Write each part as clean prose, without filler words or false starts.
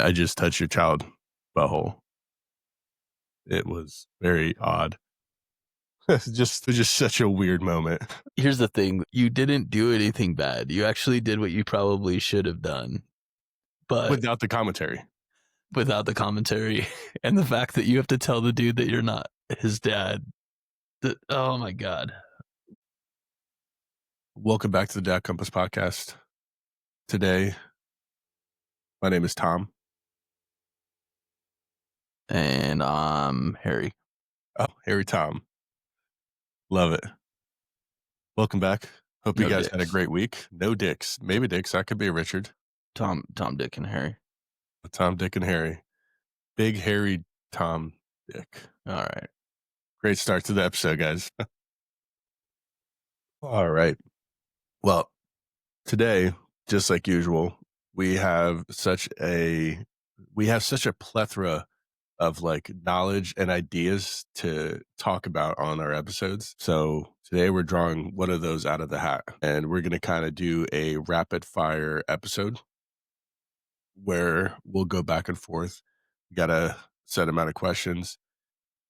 I just touched your child butthole. It was very odd. It's just such a weird moment. Here's the thing. You didn't do anything bad. You actually did what you probably should have done. But Without the commentary. without the commentary and the fact that you have to tell the dude that you're not his dad. Oh my God. Welcome back to the Dad Compass podcast. Today, my name is Tom. And I'm Harry. Oh, Harry Tom. Love it. Welcome back. Hope you guys had a great week. No dicks. Maybe dicks. That could be a Richard. Tom, Dick, and Harry. Tom, Dick, and Harry. Big, hairy Tom, Dick. All right. Great start to the episode, guys. All right. Well, today, just like usual, we have such a plethora of like knowledge and ideas to talk about on our episodes. So today we're drawing one of those out of the hat, and we're going to kind of do a rapid fire episode where we'll go back and forth. We got a set amount of questions,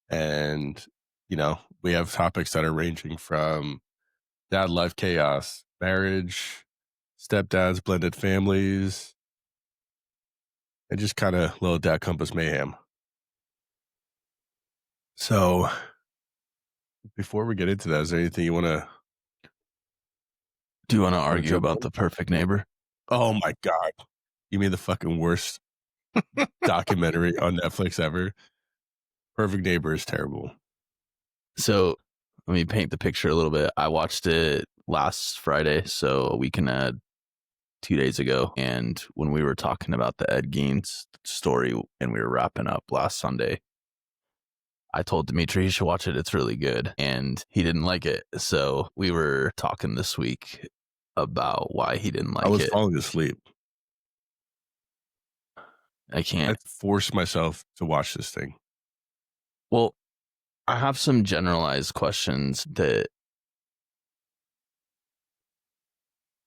and we have topics that are ranging from dad life chaos, marriage, stepdads, blended families, and just kind of little Dad Compass mayhem. So before we get into that, is there anything you want to... Do you want to argue about The Perfect Neighbor? Oh my God. You mean the fucking worst documentary on Netflix ever? Perfect Neighbor is terrible. So let me paint the picture a little bit. I watched it last Friday, so a week and 2 days ago. And when we were talking about the Ed Gein's story and we were wrapping up last Sunday, I told Dmitry he should watch it. It's really good. And he didn't like it. So we were talking this week about why he didn't like it. I was falling asleep. I can't. I forced myself to watch this thing. Well, I have some generalized questions that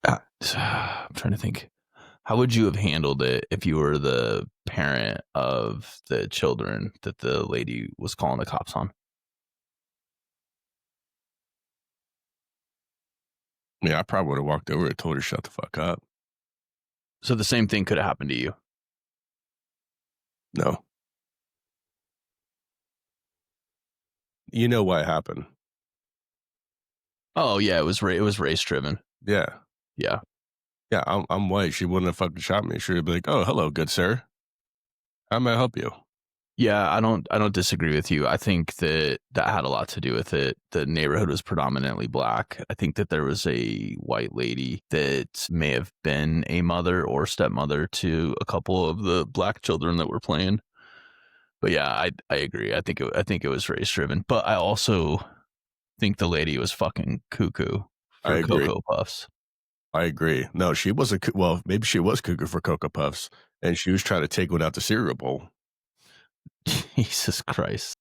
I'm trying to think. How would you have handled it if you were the parent of the children that the lady was calling the cops on? Yeah, I probably would have walked over and told her, shut the fuck up. So the same thing could have happened to you? No. You know why it happened? Oh yeah, it was race driven. Yeah. Yeah. Yeah, I'm white. She wouldn't have fucking shot me. She would be like, "Oh, hello, good sir. How may I help you?" Yeah, I don't disagree with you. I think that had a lot to do with it. The neighborhood was predominantly black. I think that there was a white lady that may have been a mother or stepmother to a couple of the black children that were playing. But yeah, I agree. I think it was race driven. But I also think the lady was fucking cuckoo for Cocoa Puffs. I agree. No, she wasn't. Well, maybe she was cuckoo for Cocoa Puffs, and she was trying to take one out the cereal bowl. Jesus Christ.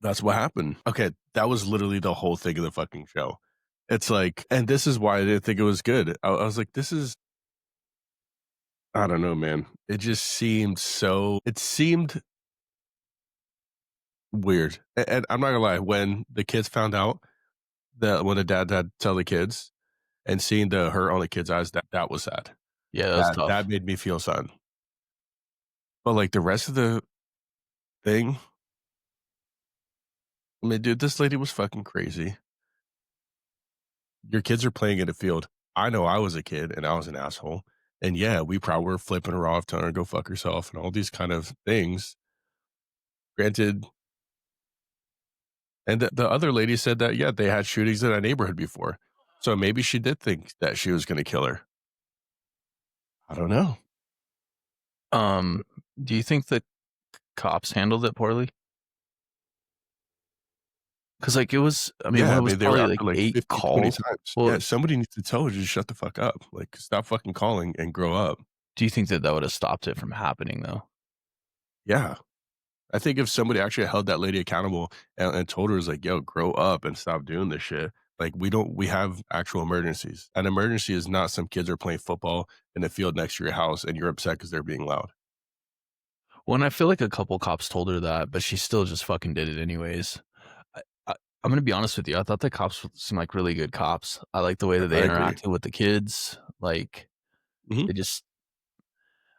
That's what happened. Okay, that was literally the whole thing of the fucking show. It's like, and this is why I didn't think it was good. I was like, this is... I don't know, man. It just seemed weird. And I'm not gonna lie, when the kids found out that when the dad had to tell the kids, and seeing the hurt on the kid's eyes, that was sad. Yeah, that was tough. That made me feel sad. But like the rest of the thing, I mean, dude, this lady was fucking crazy. Your kids are playing in a field. I know I was a kid and I was an asshole. And yeah, we probably were flipping her off, telling her to go fuck herself and all these kind of things. Granted. And the other lady said that, yeah, they had shootings in that neighborhood before. So maybe she did think that she was going to kill her. I don't know. Do you think the cops handled it poorly? Because like it was, I mean, yeah, it was probably like 8 50, calls. times. Well, yeah, somebody needs to tell her to just shut the fuck up. Like, stop fucking calling and grow up. Do you think that would have stopped it from happening though? Yeah. I think if somebody actually held that lady accountable and told her, like, yo, grow up and stop doing this shit. Like, we have actual emergencies. An emergency is not some kids are playing football in the field next to your house and you're upset because they're being loud. When I feel like a couple cops told her that, but she still just fucking did it anyways. I, I, I'm gonna be honest with you. I thought the cops seemed like really good cops. I like the way that they I agree. interacted with the kids. Like Mhm. they just,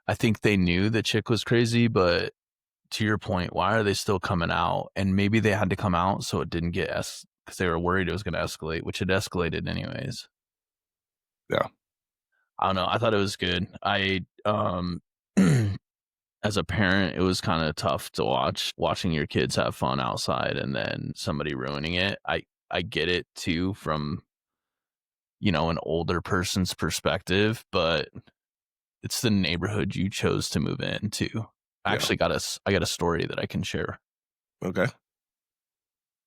I think they knew the chick was crazy, but to your point, why are they still coming out? And maybe they had to come out so it didn't get because they were worried it was going to escalate, which it escalated anyways. Yeah. I don't know. I thought it was good. As a parent, it was kind of tough to watching your kids have fun outside and then somebody ruining it. I get it too from, an older person's perspective, but it's the neighborhood you chose to move into. Yeah. I got a story that I can share. Okay.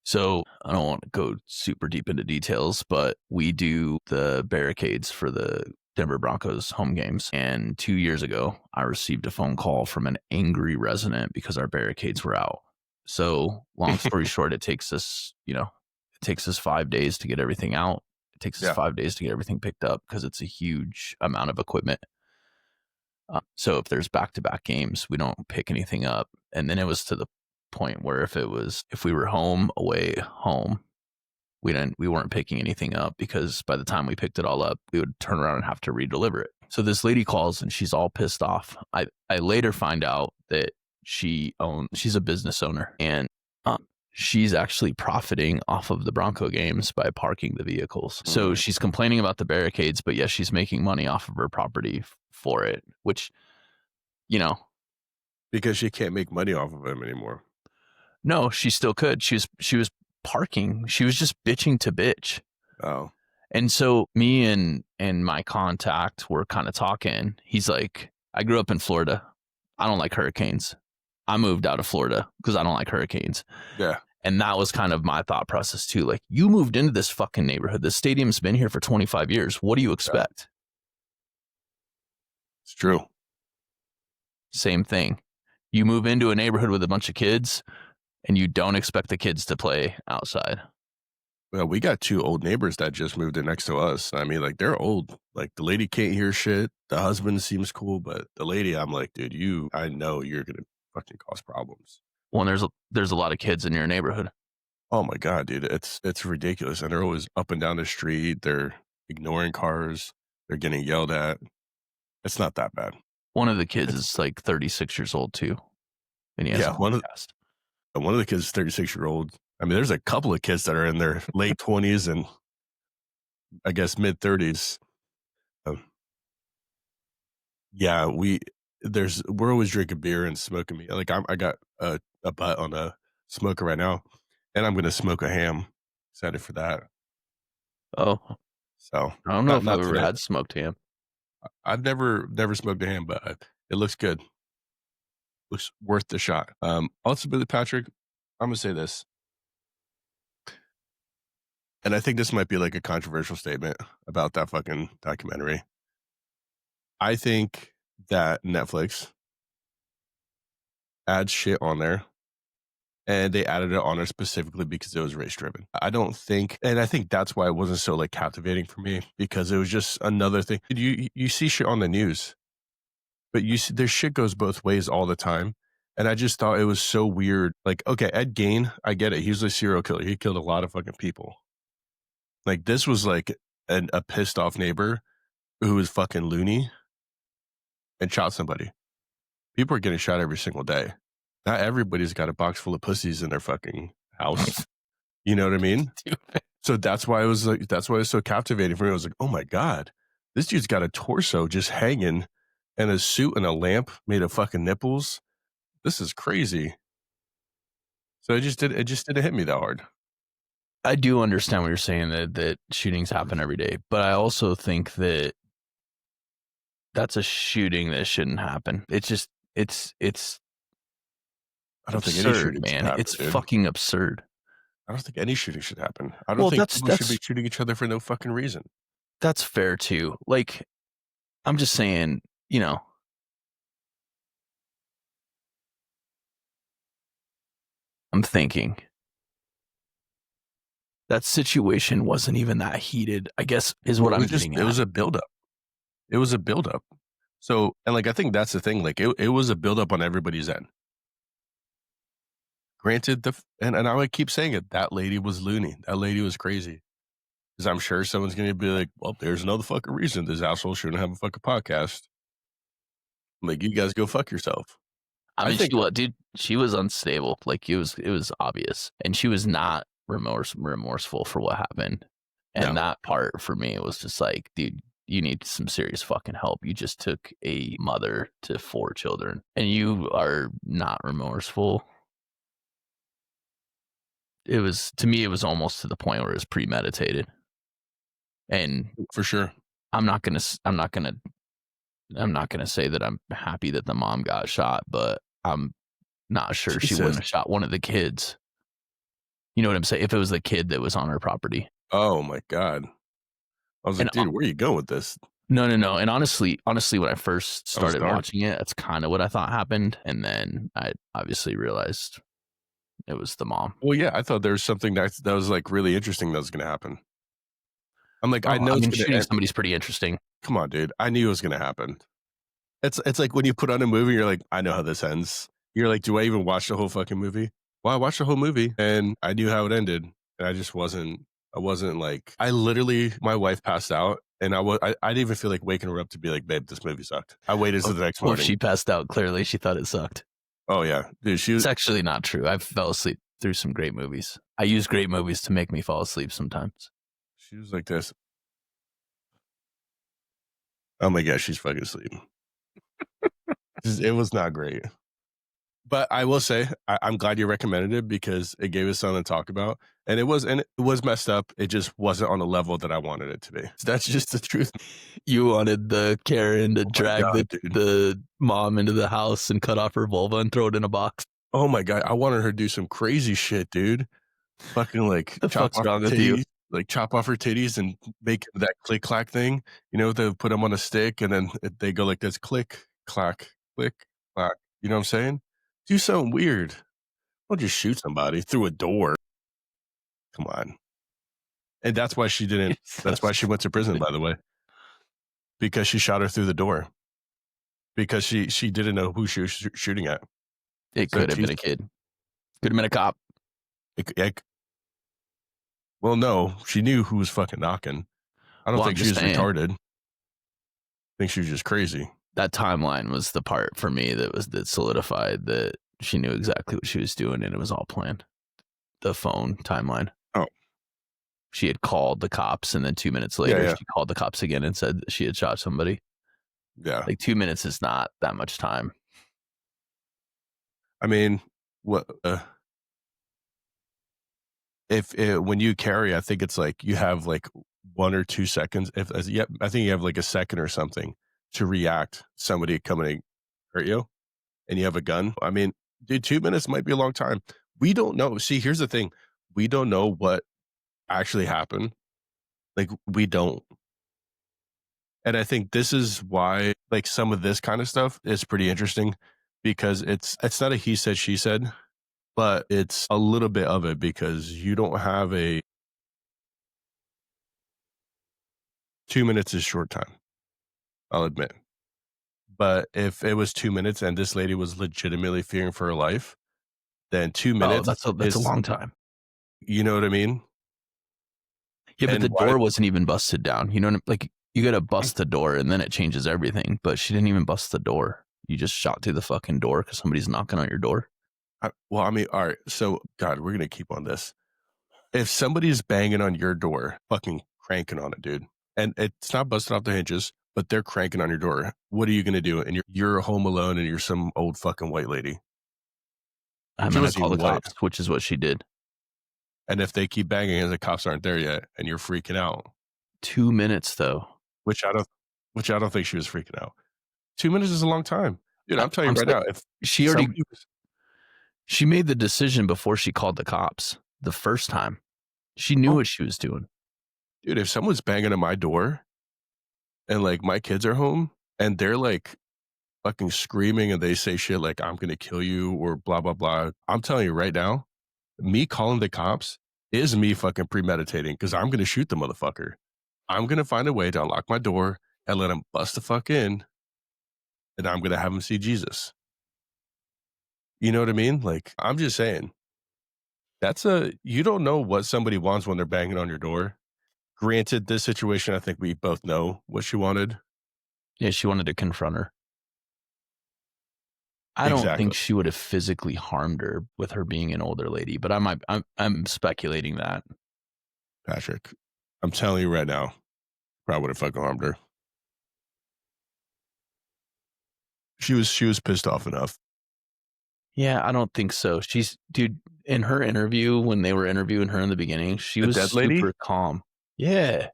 So I don't want to go super deep into details, but we do the barricades for the Denver Broncos home games. And 2 years ago, I received a phone call from an angry resident because our barricades were out. So long story short, it takes us 5 days to get everything out. It takes us Yeah. 5 days to get everything picked up because it's a huge amount of equipment. So if there's back-to-back games, we don't pick anything up. And then it was to the point where if we were home, away, home, we weren't picking anything up because by the time we picked it all up, we would turn around and have to redeliver it. So this lady calls and she's all pissed off. I later find out that she's a business owner and she's actually profiting off of the Bronco games by parking the vehicles. So Mm. she's complaining about the barricades, but yes, she's making money off of her property for it, which, you know, Because she can't make money off of him anymore. no, she still could. She was parking. She was just bitching to bitch. Oh. And so me and my contact were kind of talking. He's like, I grew up in Florida. I don't like hurricanes. I moved out of Florida because I don't like hurricanes. Yeah. And that was kind of my thought process too. Like, you moved into this fucking neighborhood. The stadium's been here for 25 years. What do you Yeah. expect? It's true. Same thing. You move into a neighborhood with a bunch of kids and you don't expect the kids to play outside. Well, we got 2 old neighbors that just moved in next to us. I mean, like, they're old. Like, the lady can't hear shit. The husband seems cool, but the lady, I'm like, "Dude, I know you're gonna fucking cause problems." Well, there's a lot of kids in your neighborhood. Oh my god, dude, it's ridiculous, and they're always up and down the street. They're ignoring cars. They're getting yelled at. It's not that bad. One of the kids It's is like 36 years old too, and he has a yeah, podcast. one of the kids is 36-year-old. I mean, there's a couple of kids that are in their late 20s and I guess mid-30s. Um, yeah, we're always drinking beer and smoking meat. Like, I got a butt on a smoker right now, and I'm gonna smoke a ham. Excited for that. Oh, So, I don't know not if I've not ever today. had smoked ham. I've never smoked a ham, but it looks good. Looks worth the shot. Ultimately, Patrick, I'm gonna say this, and I think this might be like a controversial statement about that fucking documentary. I think that Netflix adds shit on there, and they added it on there specifically because it was race driven. I don't think, and I think that's why it wasn't so like captivating for me because it was just another thing. You see shit on the news, but you see, their shit goes both ways all the time. And I just thought it was so weird. Like, okay, Ed Gein, I get it. He was a serial killer. He killed a lot of fucking people. Like, this was like a pissed off neighbor who was fucking loony and shot somebody. People are getting shot every single day. Not everybody's got a box full of pussies in their fucking house. You know what I mean? So that's why it was so captivating for me. I was like, oh my God, this dude's got a torso just hanging and a suit and a lamp made of fucking nipples. This is crazy. So it just didn't hit me that hard. I do understand what you're saying that shootings happen every day, but I also think that that's a shooting that shouldn't happen. It's just it's I don't think any absurd, shooting should man. happen, It's dude. fucking absurd. I don't think any shooting should happen. I don't Well, think that's people should be that's shooting each other for no fucking reason. that's fair too. Like, I'm just saying, I'm thinking that situation wasn't even that heated, I guess is Well, what I'm getting it at. was a buildup. It was a buildup. So, and like I think that's the thing. Like it was a buildup on everybody's end. Granted, and I would keep saying it. That lady was loony. That lady was crazy. Because I'm sure someone's going to be like, "Well, there's another fucking reason this asshole shouldn't have a fucking podcast." Like, you guys go fuck yourself. I I mean, think, dude, she was unstable. Like it was obvious, and she was not remorseful for what happened. And no, that part for me was just like, dude, you need some serious fucking help. You just took a mother to 4 children, and you are not remorseful. It was, to me, it was almost to the point where it was premeditated. And for sure. I'm not gonna, I'm not gonna, I'm not gonna say that I'm happy that the mom got shot, but I'm not sure she Jesus. wouldn't have shot one of the kids. You know what I'm saying? If it was the kid that was on her property. Oh my God. I was And like, dude, where are you going with this? no. And honestly, when I first That was started dark. watching it, that's kind of what I thought happened. And then I obviously realized it was the mom. Well, yeah, I thought there was something that was like really interesting that was going to happen. I'm like, I Oh, know I it's mean, going to shooting end. somebody's pretty interesting. Come on, dude. I knew it was going to happen. It's like when you put on a movie, you're like, I know how this ends. You're like, do I even watch the whole fucking movie? Well, I watched the whole movie and I knew how it ended. And I wasn't like, I literally, my wife passed out and I didn't even feel like waking her up to be like, babe, this movie sucked. I waited Well, till the next well, if morning. she passed out, clearly she thought it sucked. Oh yeah, dude, It's actually not true. I fell asleep through some great movies. I use great movies to make me fall asleep sometimes. she was like this. Oh my gosh, she's fucking asleep. It was not great. But I will say, I'm glad you recommended it because it gave us something to talk about, and it was messed up. It just wasn't on the level that I wanted it to be. That's just the truth. You wanted the Karen to Oh my drag God, dude. the mom into the house and cut off her vulva and throw it in a box. Oh my God, I wanted her to do some crazy shit, dude. Fucking like The chop fuck's off wrong her with you? titties, like chop off her titties and make that click clack thing. You know, they put them on a stick and then they go like this: click clack, click clack. You know what I'm saying? Do something weird. Don't just shoot somebody through a door. Come on. And that's why she didn't. You're so That's why she went to prison, stupid. by the way, because she shot her through the door because she didn't know who she was shooting at. It So could have been a kid. Could have been a cop. well, no, she knew who was fucking knocking. I don't Well, I'm think she just was saying retarded. I think she was just crazy. that timeline was the part for me that solidified that she knew exactly what she was doing and it was all planned. The phone timeline. Oh, She had called the cops and then 2 minutes yeah, later yeah, she called the cops again and said that she had shot somebody. yeah. Like 2 minutes is not that much time. I mean, what if when you carry? I think it's like you have like 1 or 2 seconds. Yeah, I think you have like a second or something to react. Somebody coming to hurt you, and you have a gun. I mean, dude, 2 minutes might be a long time. We don't know. See, here's the thing: we don't know what actually happened. Like we don't. And I think this is why like some of this kind of stuff is pretty interesting because it's not a he said she said, but it's a little bit of it because you don't have a 2 minutes is short time. I'll admit. But if it was 2 minutes and this lady was legitimately fearing for her life, then two Oh, minutes that's a is, long time. you know what I mean? Yeah, but And the why? door wasn't even busted down. You know what like you gotta bust the door and then it changes everything. But she didn't even bust the door. You just shot through the fucking door because somebody's knocking on your door. Well, I mean, all right. So, God, we're gonna keep on this. If somebody's banging on your door, fucking cranking on it, dude, and it's not busting off the hinges, but they're cranking on your door, what are you gonna do? And you're home alone, and you're some old fucking white lady. I'm She gonna wasn't call even the white. cops, which is what she did. And if they keep banging and the cops aren't there yet, and you're freaking out, 2 minutes though. which I don't, which I don't think she was freaking out. 2 minutes is a long time, dude. I'm telling I'm you right saying now, if she already somebody was, she made the decision before she called the cops the first time. She knew oh, what she was doing. dude, if someone's banging on my door and like my kids are home and they're like fucking screaming and they say shit like I'm gonna kill you or blah blah blah, I'm telling you right now, me calling the cops is me fucking premeditating because I'm gonna shoot the motherfucker. I'm gonna find a way to unlock my door and let him bust the fuck in and I'm gonna have him see Jesus. You know what I mean? Like, I'm just saying, you don't know what somebody wants when they're banging on your door. Granted, this situation, I think we both know what she wanted. Yeah, she wanted to confront her. I don't Exactly. think she would have physically harmed her with her being an older lady, but I'm speculating that. Patrick, I'm telling you right now, probably would have fucking harmed her. She was pissed off enough. Yeah, I don't think so. Dude, in her interview, when they were interviewing her in the beginning, she The was dead lady? super calm. Yeah.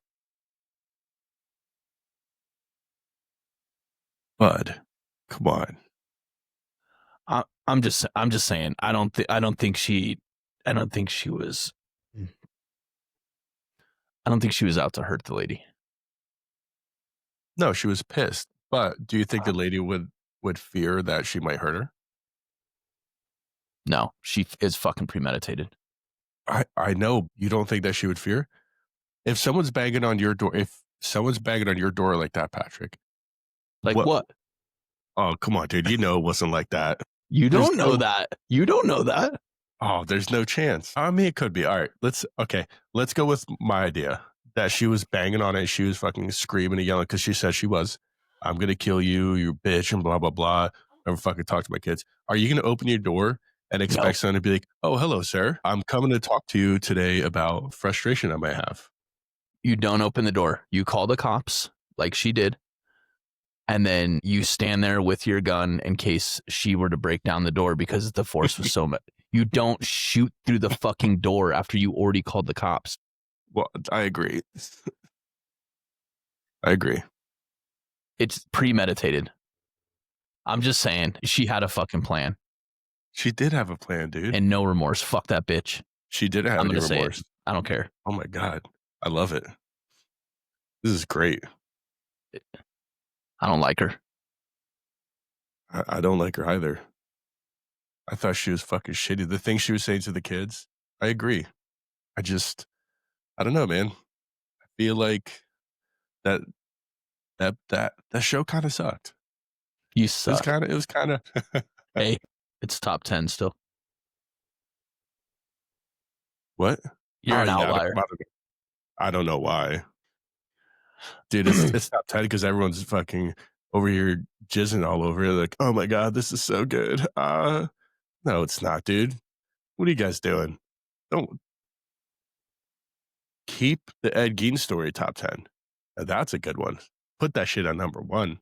Bud, come on. I'm just saying, I don't think she was I don't think she was out to hurt the lady. No, she was pissed. But do you think the lady would fear that she might hurt her? No, she is fucking premeditated. I know you don't think that she would fear? If someone's banging on your door, like that, Patrick, Like what what? oh, come on, dude, you know it wasn't like that. You There's don't know no that. You don't know that. Oh, there's no chance. I mean, it could be. All right, let's go with my idea that she was banging on it. She was fucking screaming and yelling because she said she was. I'm gonna kill you, you bitch, and blah blah blah. Never fucking talk to my kids. Are you gonna open your door and No. expect someone to be like, "Oh, hello, sir. I'm coming to talk to you today about frustration I might have." You don't open the door. You call the cops like she did. And then you stand there with your gun in case she were to break down the door because the force was so much. You don't shoot through the fucking door after you already called the cops. Well, I agree. I agree. It's premeditated. I'm just saying, she had a fucking plan She did have a plan, dude. and no remorse. Fuck that bitch. She didn't have I'm any going to say it. remorse. I don't care. Oh my god, I love it. This is great. I don't like her. I don't like her either. I thought she was fucking shitty. The things she was saying to the kids, I agree. I don't know, man. I feel like that that show kind of sucked. You suck. It was kind of. Hey, it's top 10 still. What? You're an Yeah, outlier. I don't know why, dude. It's top 10 because everyone's fucking over here jizzing all over it. Like, oh my god, this is so good. No, it's not, dude. What are you guys doing? Don't keep the Ed Gein story top 10. Now, that's a good one. Put that shit on number one.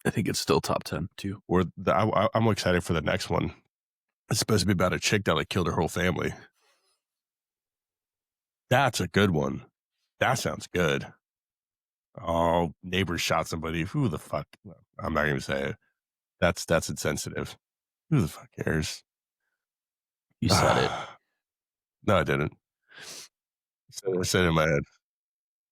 I think it's still top 10 too. I'm excited for the next one. It's supposed to be about a chick that like killed her whole family. That's a good one. That sounds good. Oh, neighbors shot somebody. Who the fuck? I'm not gonna say it. That's insensitive. Who the fuck cares? You said it. No, I didn't. I said it in my head.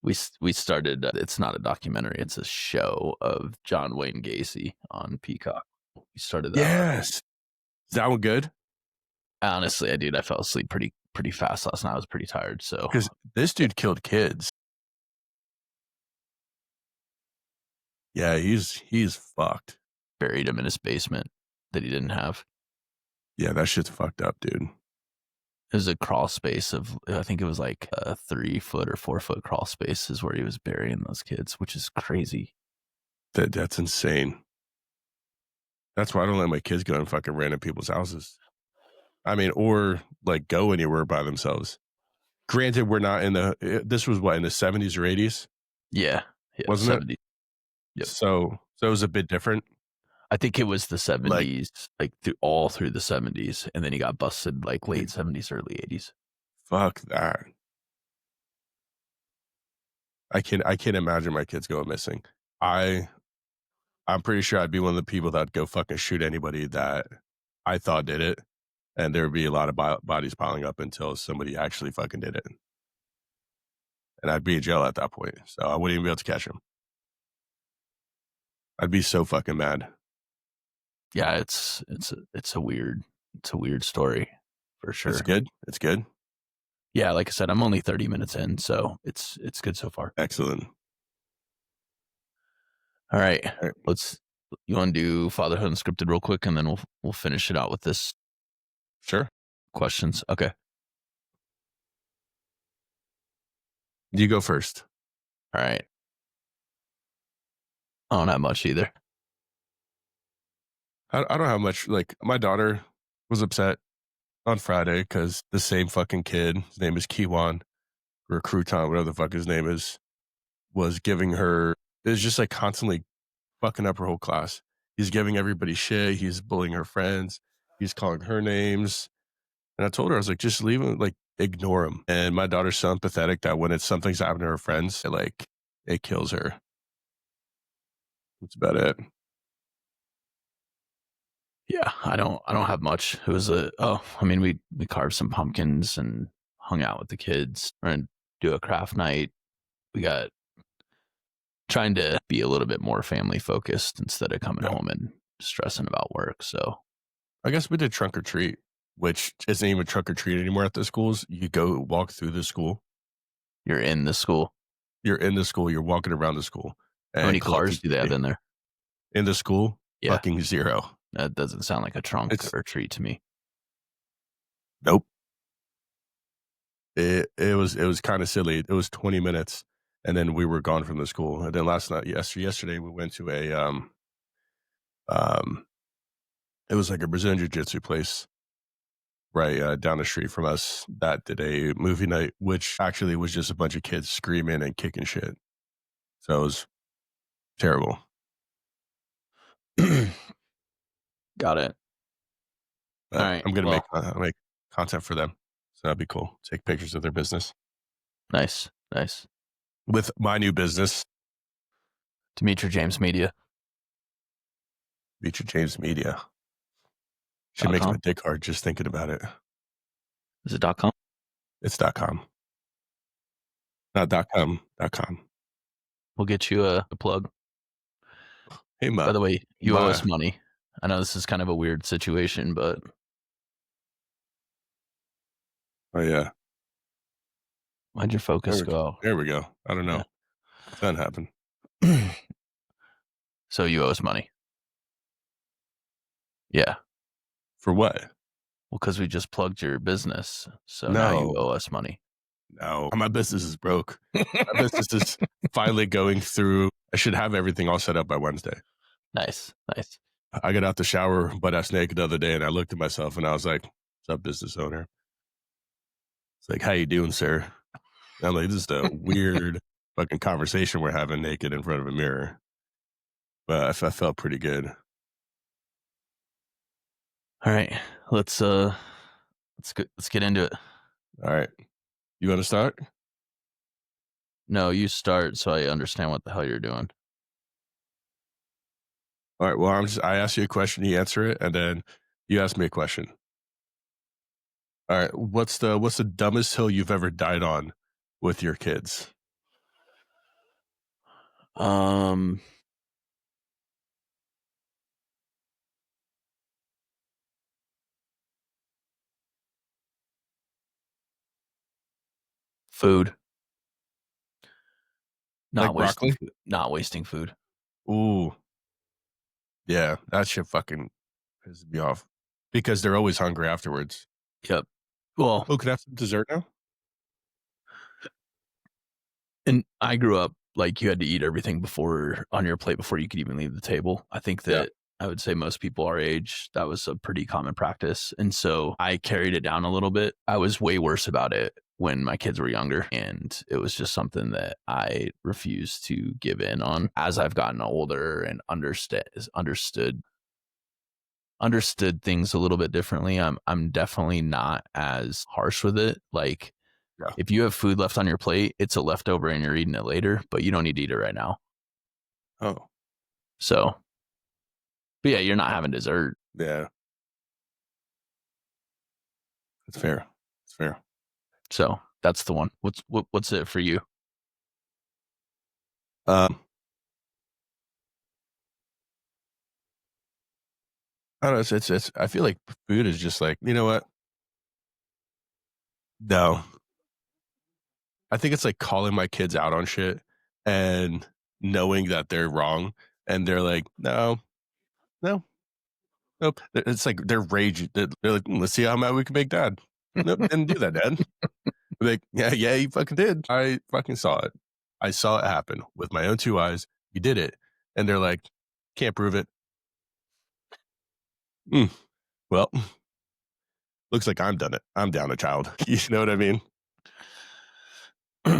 We started. It's not a documentary. It's a show of John Wayne Gacy on Peacock. We started that. Yes. Is that one good? Honestly, I fell asleep pretty fast last night. I was pretty tired. So Because this dude killed kids. Yeah, he's fucked. buried him in his basement that he didn't have. Yeah, that shit's fucked up, dude. It was a crawl space of, I think it was like a 3 foot or 4 foot crawl space is where he was burying those kids, which is crazy. That's insane. That's why I don't let my kids go in fucking random people's houses. I mean, or like go anywhere by themselves. Granted, we're not this was what, in the 70s or 80s? Yeah. Wasn't 70s. it? Yep. So it was a bit different. I think it was the 70s, all through the 70s. And then he got busted like late 70s, early 80s. Fuck that. I can't imagine my kids going missing. I'm pretty sure I'd be one of the people that'd go fucking shoot anybody that I thought did it. And there would be a lot of bodies piling up until somebody actually fucking did it. And I'd be in jail at that point. So I wouldn't even be able to catch him. I'd be so fucking mad. Yeah, it's a weird story for sure. It's good. It's good. Yeah, like I said, I'm only 30 minutes in, so it's good so far. Excellent. All right. All right. Let's You want to do Fatherhood Unscripted real quick, and then we'll finish it out with this Sure. questions. Okay. You go first. All right. I don't have much either. I don't have much. Like, my daughter was upset on Friday because the same fucking kid, his name is Kiwan or Crouton, whatever the fuck his name is, was giving her, it was just like constantly fucking up her whole class. He's giving everybody shit. He's bullying her friends. He's calling her names. And I told her, I was like, just leave him, like, ignore him. And my daughter's so empathetic that when it's something's happening to her friends, it kills her. That's about it. Yeah, I don't have much. It was we carved some pumpkins and hung out with the kids and do a craft night. We got trying to be a little bit more family focused instead of coming Yeah. home and stressing about work. So I guess we did trunk or treat, which isn't even trunk or treat anymore at the schools. You go walk through the school. you're in the school. You're in the school. You're walking around the school How and many collecting cars do they have candy. in there? In the school, Yeah, fucking zero. that doesn't sound like a trunk It's or treat to me. nope. It was kind of silly. It was 20 minutes, and then we were gone from the school. And then yesterday we went to a um it was like a Brazilian jiu-jitsu place right down the street from us that did a movie night, which actually was just a bunch of kids screaming and kicking shit. So it was terrible. Got it. All But right. I'm gonna Well, make content for them, so that'd be cool. Take pictures of their business nice, nice. with my new business, Dmitry James Media. Feature James Media. Shit Dot makes my com. dick hard just thinking about it. Is it .com? It's .com, not .com. .com. We'll get you a plug. Hey, By the way, you owe my us money. I know this is kind of a weird situation, but oh yeah, why'd your focus go? there we go. I don't know. Yeah. That happened. So you owe us money. Yeah. For what? Well, because we just plugged your business. So now you No, owe us money. no. My business is broke. My business is finally going through. I should have everything all set up by Wednesday. Nice. Nice. I got out the shower butt ass naked the other day, and I looked at myself, and I was like, "What's up, business owner?" It's like, "How you doing, sir?" And I'm like, "This is a weird fucking conversation we're having naked in front of a mirror." But I felt pretty good. All right. Let's get into it. All right, you want to start? No, you start so I understand what the hell you're doing. All right. Well, I ask you a question, you answer it, and then you ask me a question. All right. What's the dumbest hill you've ever died on with your kids? Um Food. Like broccoli? Not wasting food. Ooh, yeah, that shit fucking pisses me off because they're always hungry afterwards. Yep. Well, Oh, could I have some dessert now? and I grew up like you had to eat everything before on your plate before you could even leave the table. I think Yeah. that I would say most people our age, that was a pretty common practice. And so I carried it down a little bit. I was way worse about it when my kids were younger. And it was just something that I refused to give in on as I've gotten older and understood things a little bit differently. I'm definitely not as harsh with it. Like Yeah. if you have food left on your plate, it's a leftover and you're eating it later, but you don't need to eat it right now. Oh, So, but yeah, you're not having dessert. yeah. It's fair. It's fair. So that's the one. What's it for you? Um, I don't know. It's. I feel like food is just like, you know what? No, I think it's like calling my kids out on shit and knowing that they're wrong, and they're like, no. No, nope. It's like they're rage. They're like, let's see how mad we can make dad. Nope, didn't do that, dad. Like, yeah, yeah, you fucking did. I fucking saw it. I saw it happen with my own two eyes. You did it. And they're like, can't prove it. Mm, well, looks like I'm done it. I'm down a child. You know what I mean? All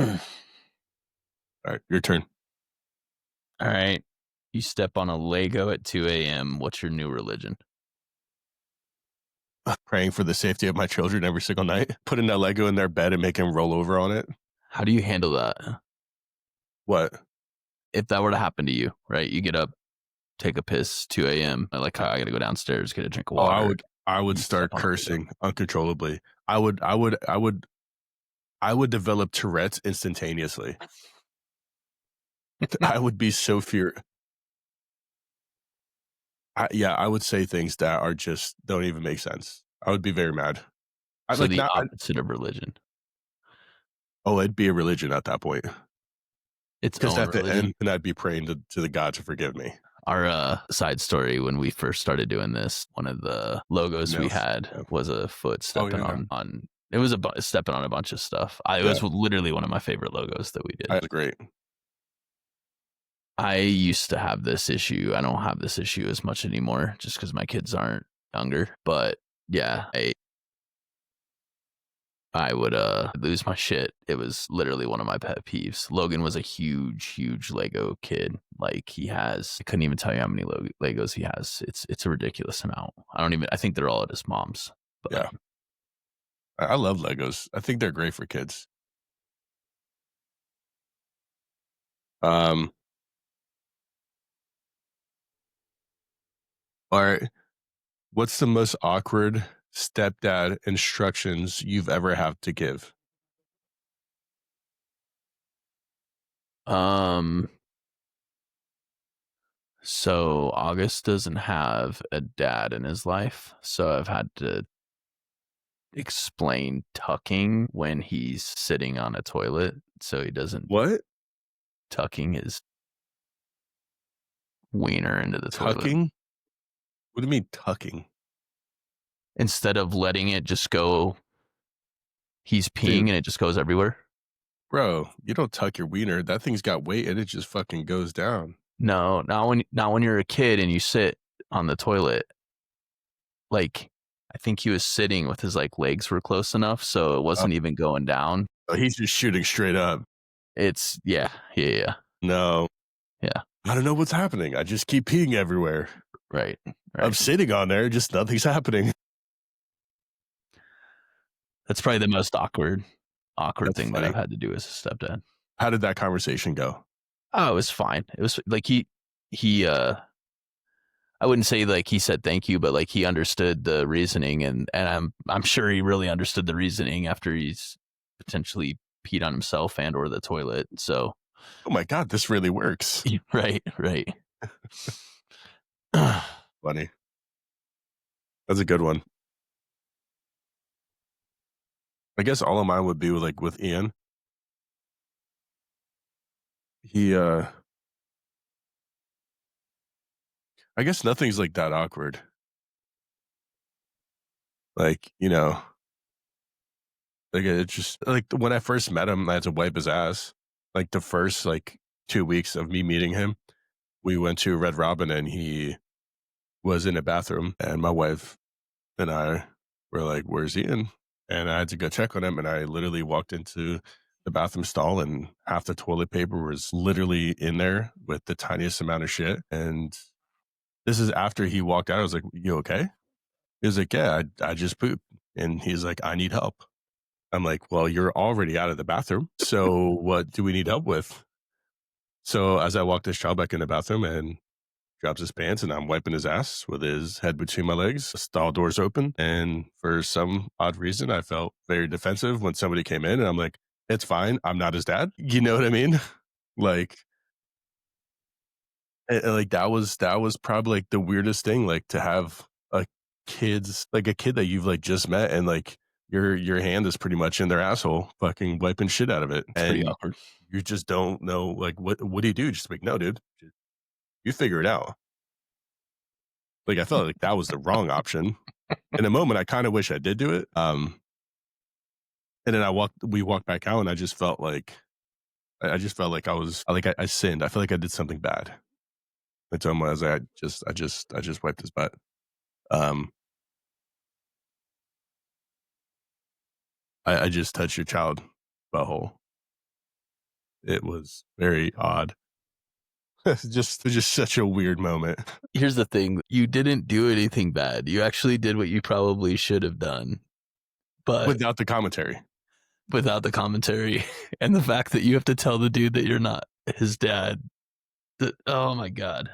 All right, your turn. right. You step on a Lego at 2 a.m. What's your new religion? Praying for the safety of my children every single night. Putting that Lego in their bed and making them roll over on it. How do you handle that? What? If that were to happen to you, right? You get up, take a piss, 2 a.m. Like, I gotta go downstairs, get a drink of Oh, water. I would You step start on a Lego. cursing uncontrollably. I would develop Tourette's instantaneously. I would be so yeah, I would say things that are just don't even make sense. I would be very mad. I So like the not. opposite of religion. Oh, it'd be a religion at that point. Its Because own at the religion. end, then I'd be praying to the God to forgive me. Our side story when we first started doing this, one of the logos we Milf. had Yeah. was a foot Oh stepping yeah, on it was stepping on a bunch of stuff. It yeah. was literally one of my favorite logos that we did. That's great. I used to have this issue. I don't have this issue as much anymore just because my kids aren't younger. But yeah, I would lose my shit. It was literally one of my pet peeves. Logan was a huge Lego kid. Like I couldn't even tell you how many Legos he has. It's a ridiculous amount. I think they're all at his mom's. But Yeah, I love Legos. I think they're great for kids. Um, all right. What's the most awkward stepdad instructions you've ever had to give? um so August doesn't have a dad in his life. So I've had to explain tucking when he's sitting on a toilet so he doesn't What? tucking his wiener into the toilet. Tucking? What do you mean tucking? Instead of letting it just go, he's peeing Dude, and it just goes everywhere. bro, you don't tuck your wiener. That thing's got weight and it just fucking goes down. No, not when you're a kid and you sit on the toilet. Like, I think he was sitting with his like legs were close enough, so it wasn't even going down. He's just shooting straight up. It's yeah. No, Yeah. I don't know what's happening. I just keep peeing everywhere. Right. I'm sitting on there, just nothing's happening. That's probably the most awkward That's thing that funny. I've had to do as a stepdad. How did that conversation go? Oh, it was fine. It was like he I wouldn't say like he said thank you, but like he understood the reasoning and I'm sure he really understood the reasoning after he's potentially peed on himself and or the toilet. So Oh my God, this really works. right. Funny. That's a good one. I guess all of mine would be like with Ian. He I guess nothing's like that awkward. Like, like it's just like when I first met him, I had to wipe his ass. Like the first like 2 weeks of me meeting him, we went to Red Robin and he was in a bathroom and my wife and I were like, "Where's Ian?" And I had to go check on him and I literally walked into the bathroom stall and half the toilet paper was literally in there with the tiniest amount of shit. And this is after he walked out. I was like, "You okay?" He was like, "Yeah, I just pooped." And he's like, "I need help." I'm like, "Well, you're already out of the bathroom. So what do we need help with?" So as I walked this child back in the bathroom and drops his pants and I'm wiping his ass with his head between my legs, stall doors open. And for some odd reason, I felt very defensive when somebody came in and I'm like, it's fine. I'm not his dad. You know what I mean? Like, like that was probably like the weirdest thing, like to have a kid that you've like just met and like your hand is pretty much in their asshole, fucking wiping shit out of it. It's pretty And awkward. you just don't know like what do you do? Just like, no, dude, you figure it out. Like, I felt like that was the wrong option. In a moment, I kind of wish I did do it. And then we walked back out, and I just felt like I just felt like I sinned. I felt like I did something bad. I told him I was like, I just wiped his butt. Um, I just touched your child butthole. It was very odd. It was just such a weird moment. Here's the thing. You didn't do anything bad. You actually did what you probably should have done. But Without the commentary. without the commentary and the fact that you have to tell the dude that you're not his dad. Oh my God.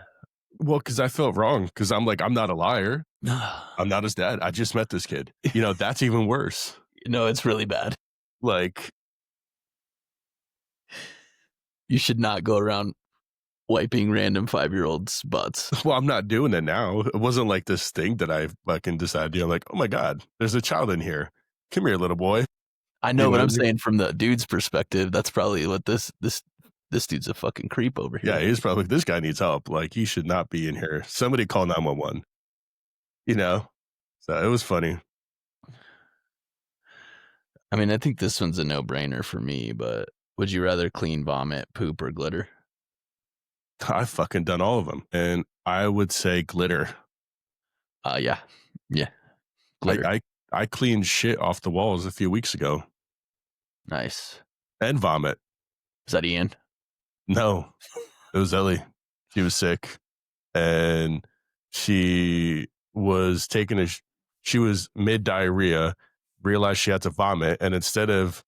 Well, because I felt wrong. Because I'm like, I'm not a liar. I'm not his dad. I just met this kid. That's even worse. No, it's really bad. Like, you should not go around wiping random 5-year-olds' butts. well, I'm not doing it now. It wasn't like this thing that I fucking decided to do. I'm like, oh my God, there's a child in here. Come here, little boy. I know, but I'm saying from the dude's perspective, that's probably what this dude's a fucking creep over here. Yeah, he's probably, this guy needs help. Like, he should not be in here. Somebody call 911. So it was funny. I mean, I think this one's a no-brainer for me, but would you rather clean vomit, poop, or glitter? I've fucking done all of them. And I would say glitter. Yeah. Glitter. I cleaned shit off the walls a few weeks ago. Nice. And vomit. Is that Ian? No, it was Ellie. She was sick. And she was she was mid-diarrhea, realized she had to vomit. And instead of,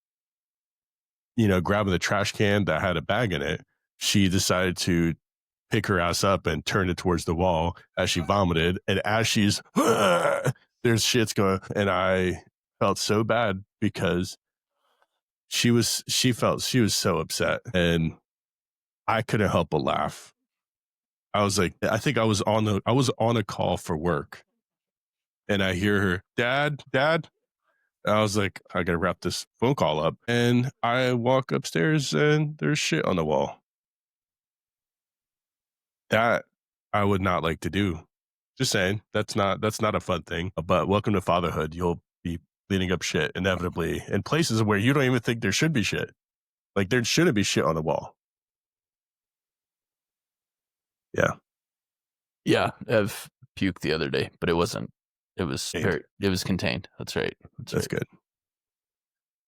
grabbing the trash can that had a bag in it, she decided to pick her ass up and turn it towards the wall as she vomited. And as she's, there's shit's going. And I felt so bad because she was so upset. And I couldn't help but laugh. I was like, I think I was on a call for work. And I hear her, Dad. I was like, I gotta wrap this phone call up. And I walk upstairs and there's shit on the wall. That I would not like to do. Just saying, that's not a fun thing. But welcome to fatherhood. You'll be cleaning up shit inevitably in places where you don't even think there should be shit. Like, there shouldn't be shit on the wall. Yeah. Yeah, I've puked the other day, but it wasn't. It was it was contained. That's right. That's good.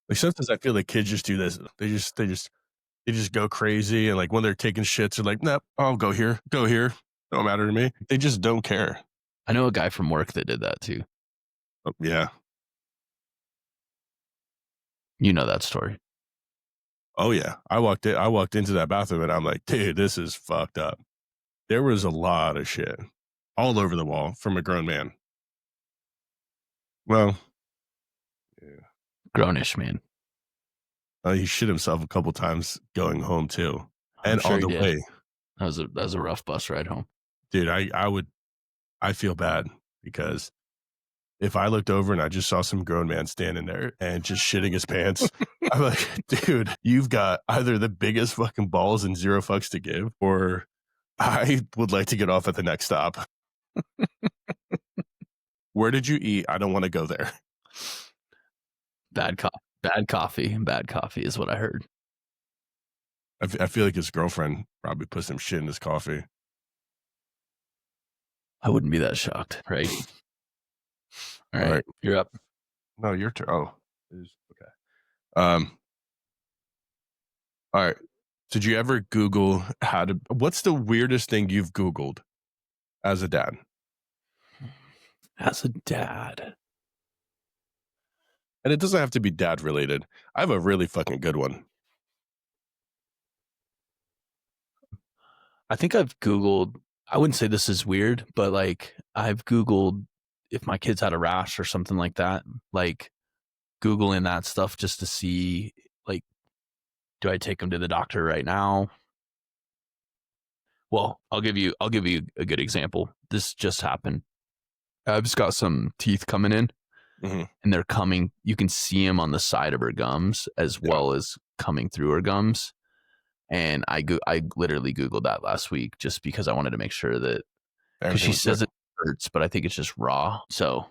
Like, sometimes I feel like kids just do this. They just go crazy, and like when they're taking shits, they're like, "Nope, I'll go here. Don't matter to me." They just don't care. I know a guy from work that did that too. Oh, yeah. You know that story. Oh yeah. I walked into that bathroom and I'm like, dude, this is fucked up. There was a lot of shit all over the wall from a grown man. Well, yeah. Grownish man. He shit himself a couple times going home too, and on the way. That was a rough bus ride home, dude. I feel bad because if I looked over and I just saw some grown man standing there and just shitting his pants, I'm like, dude, you've got either the biggest fucking balls and zero fucks to give, or I would like to get off at the next stop. Where did you eat? I don't want to go there. Bad coffee is what I heard. I feel like his girlfriend probably put some shit in his coffee. I wouldn't be that shocked, right? All right. You're up. No, your turn. Oh, okay. All right. Did you ever Google what's the weirdest thing you've Googled as a dad? As a dad. And it doesn't have to be dad related. I have a really fucking good one. I think I've Googled, I wouldn't say this is weird, but like I've Googled if my kids had a rash or something like that, like Googling that stuff just to see, like, do I take them to the doctor right now? Well, I'll give you a good example. This just happened. I've just got some teeth coming in, and they're coming. You can see them on the side of her gums as well as coming through her gums. And I literally Googled that last week just because I wanted to make sure that, because she says it, hurts, but I think it's just raw. So,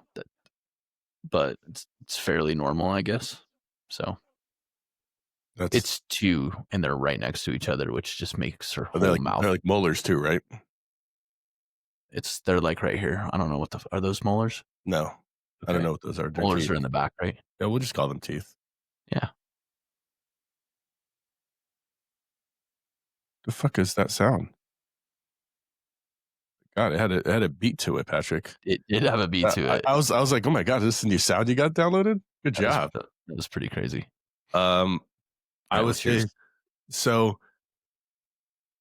but it's fairly normal, I guess. So That's it's two, and they're right next to each other, which just makes her whole they're mouth. like molars too, right? They're like right here. I don't know what are those molars? No, I don't Okay, know what those are. They're molars teeth. are in the back, right? Yeah, we'll just call them teeth. Yeah. The fuck is that sound? God, it had a beat to it, Patrick. It did have a beat to it. I was like, oh my god, is this a new sound you got downloaded? Good job. That was pretty crazy. Um, I Alright, would what's yours? say so.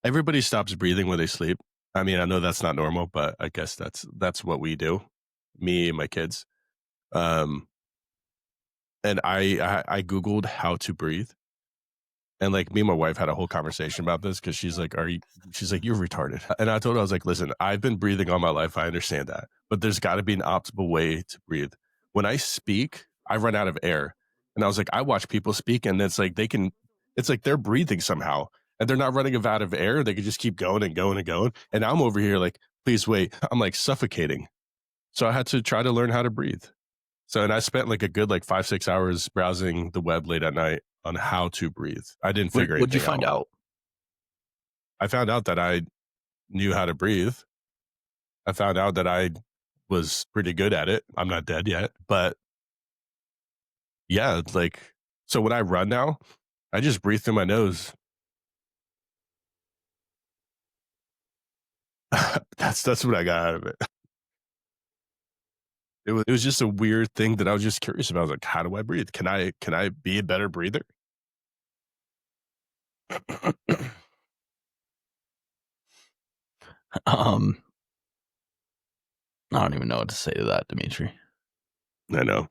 Everybody stops breathing when they sleep. I mean, I know that's not normal, but I guess that's what we do. Me and my kids. Um, and I googled how to breathe. And like me and my wife had a whole conversation about this because she's like, "Are you?" She's like, "You're retarded." And I told her I was like, "Listen, I've been breathing all my life. I understand that, but there's got to be an optimal way to breathe. When I speak, I run out of air." And I was like, "I watch people speak, and it's like it's like they're breathing somehow, and they're not running out of air. They can just keep going and going and going. And I'm over here like, please wait. I'm like suffocating. So I had to try to learn how to breathe. So, and I spent like a good like 5, 6 hours browsing the web late at night on how to breathe. I didn't figure What'd you anything out. find out? I found out that I knew how to breathe. I found out that I was pretty good at it. I'm not dead yet, but yeah, it's like, so when I run now, I just breathe through my nose. That's what I got out of it. It was just a weird thing that I was just curious about. I was like, how do I breathe? Can I be a better breather? Um, I don't even know what to say to that, Dmitry. I know.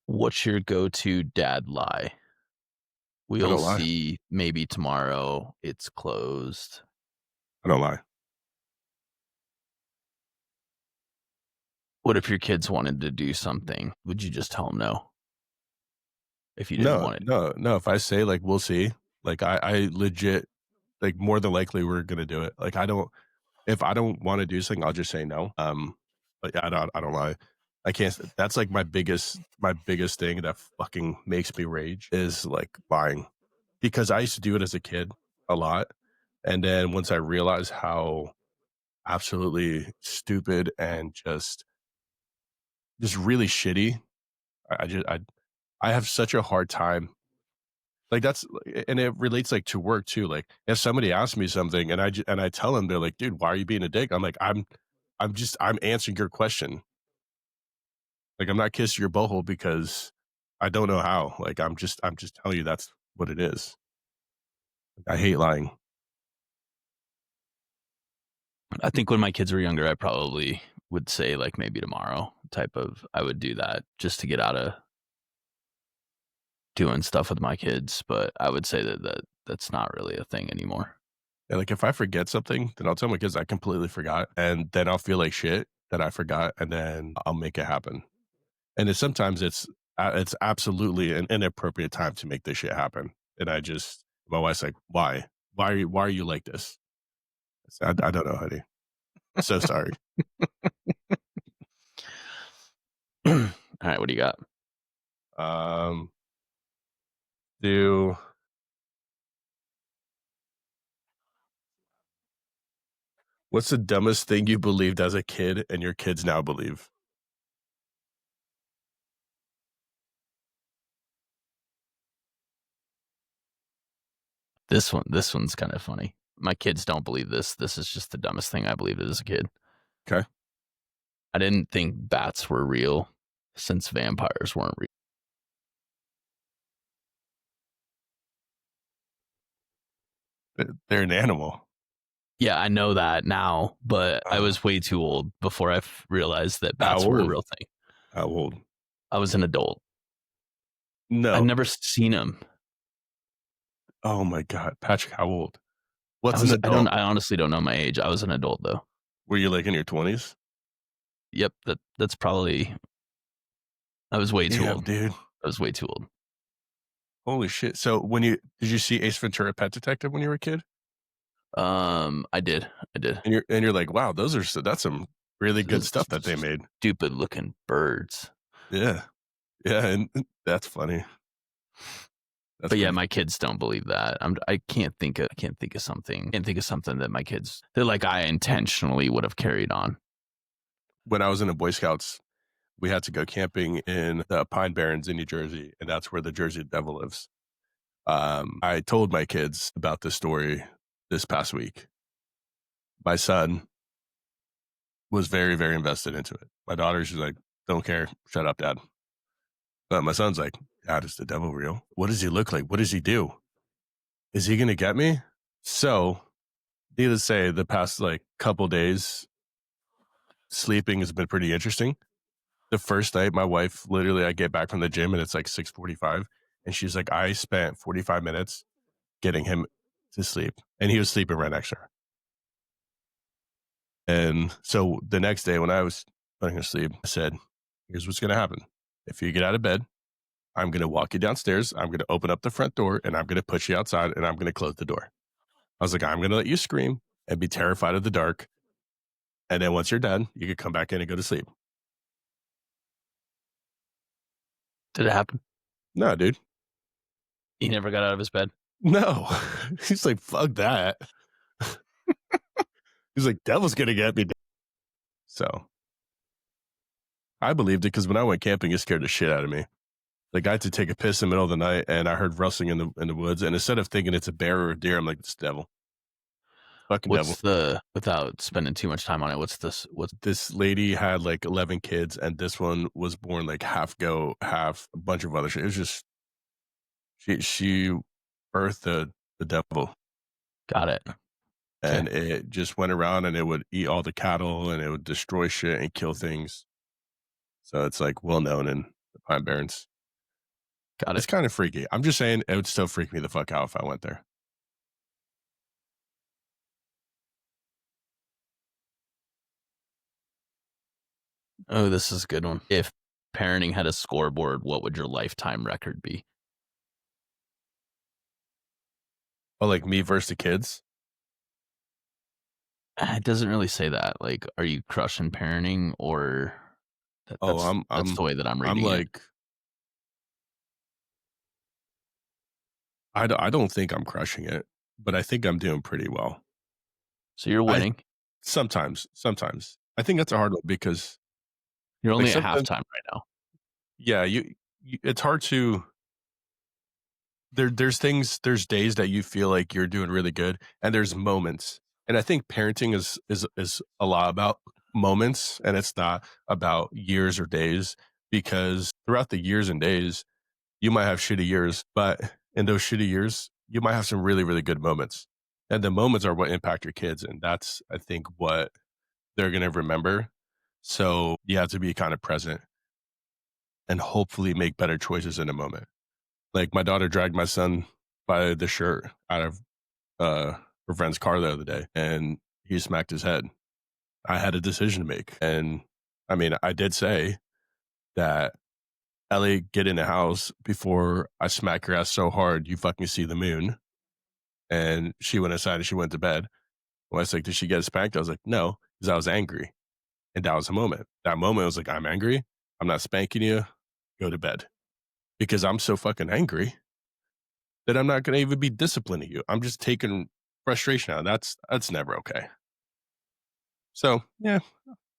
What's your go-to dad lie? I We'll don't lie. see. Maybe tomorrow. It's closed. I don't lie. What if your kids wanted to do something? Would you just tell them no if you didn't No, want it? no, no. If I say like we'll see, like I legit like more than likely we're gonna do it. Like I don't if I don't want to do something, I'll just say no. But yeah, I don't lie. I can't. That's like my biggest thing that fucking makes me rage is like lying because I used to do it as a kid a lot, and then once I realized how absolutely stupid and just really shitty, I just I have such a hard time. Like that's and it relates like to work too. Like if somebody asks me something and and I tell them, they're like, "Dude, why are you being a dick?" I'm like, I'm answering your question. Like I'm not kissing your butthole because I don't know how. Like I'm just telling you that's what it is. I hate lying. I think when my kids were younger, I probably would say like maybe tomorrow type of. I would do that just to get out of doing stuff with my kids. But I would say that's not really a thing anymore. And like if I forget something, then I'll tell my kids I completely forgot, and then I'll feel like shit that I forgot, and then I'll make it happen. And then sometimes it's absolutely an inappropriate time to make this shit happen. And I just my wife's like, "Why? Why are you like this?" I said, I don't know, honey. So sorry. All right, what do you got? Um, do what's the dumbest thing you believed as a kid and your kids now believe? This one's kind of funny. My kids don't believe this. This is just the dumbest thing I believed as a kid. Okay. I didn't think bats were real since vampires weren't real. They're an animal. Yeah, I know that now, but I Uh, was way too old before I realized that how bats were a old? real thing. How old? I was an adult. I've No. never seen them. Oh my God. Patrick, how old? What's an I don't. adult? I honestly don't know my age. I was an adult though. Were you like in your 20s? Yep. That's probably. I was way too Damn, old. dude. I was way too old. Holy shit. So when you did you see Ace Ventura Pet Detective when you were a kid? I did. I did. And you're like, wow, those are that's some really good stuff that they made. Stupid looking birds. Yeah. Yeah, and that's funny. That's But yeah, pretty my kids don't believe that. I can't think of something that my kids that like I intentionally would have carried on. when I was in the Boy Scouts, we had to go camping in the Pine Barrens in New Jersey, and that's where the Jersey Devil lives. I told my kids about this story this past week. My son was very, very invested into it. My daughter's just like, don't care. Shut up, dad. But my son's like, Dad, is the devil real? What does he look like? What does he do? Is he going to get me? So, needless to say, the past like couple days, sleeping has been pretty interesting. The first night, my wife literally, I get back from the gym and it's like 6:45, and she's like, I spent 45 minutes getting him to sleep, and he was sleeping right next to her. And so the next day, when I was putting her to sleep, I said, "Here's what's going to happen. If you get out of bed, I'm going to walk you downstairs. I'm going to open up the front door, and I'm going to put you outside, and I'm going to close the door." I was like, "I'm going to let you scream and be terrified of the dark, and then once you're done, you can come back in and go to sleep." Did it happen? No, dude. He never got out of his bed. No. He's like, "Fuck that." He's like, "Devil's going to get me." So I believed it because when I went camping, it scared the shit out of me. Like I had to take a piss in the middle of the night, and I heard rustling in the woods. And instead of thinking it's a bear or a deer, I'm like, it's the devil, fucking devil. Without spending too much time on it, what's This lady had like 11 kids, and this one was born like half goat, half a bunch of other shit. It was just she birthed the devil, got it? and Okay, it just went around and it would eat all the cattle and it would destroy shit and kill things. So it's like well known in the Pine Barrens. got It's it. kind of freaky. I'm just saying it would still freak me the fuck out if I went there. Oh, this is a good one. If parenting had a scoreboard, what would your lifetime record be? Oh, like me versus the kids. It doesn't really say that. Like, are you crushing parenting, or Oh, that's the way that I'm I'm reading it. like I don't think I'm crushing it, but I think I'm doing pretty well. So you're I winning. sometimes. I think that's a hard one because You're like only at sometimes halftime right now. yeah, you it's hard to there's days that you feel like you're doing really good and there's moments. And I think parenting is a lot about moments and it's not about years or days because throughout the years and days you might have shitty years, but in those shitty years, you might have some really, really good moments. And the moments are what impact your kids. And that's, I think, what they're going to remember. So you have to be kind of present and hopefully make better choices in a moment. Like my daughter dragged my son by the shirt out of her friend's car the other day and he smacked his head. I had a decision to make. And I mean, I did say that Ellie, get in the house before I smack your ass so hard you fucking see the moon. And she went inside and she went to bed. When I was like, did she get spanked? I was like, no, because I was angry. And that was a moment. That moment was like, I'm angry. I'm not spanking you. Go to bed. Because I'm so fucking angry that I'm not going to even be disciplining you. I'm just taking frustration out. That's never okay. So yeah,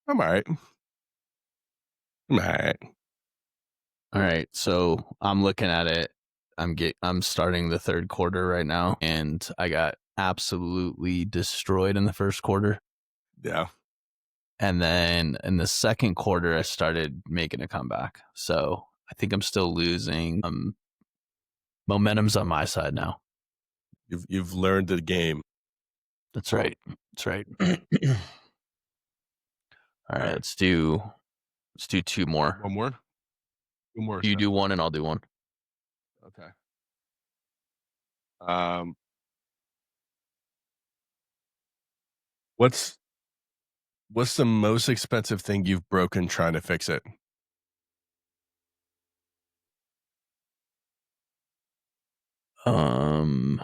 I'm all right. I'm all right. All right. So I'm looking at it. I'm starting the third quarter right now, and I got absolutely destroyed in the first quarter. Yeah. And then in the second quarter, I started making a comeback. So I think I'm still losing. Momentum's on my side now. You've learned the game. That's right. That's right. All All right, right. let's do two more. One more. Two more. You So. do one, and I'll do one. Okay. Um, what's what's the most expensive thing you've broken trying to fix it? Um,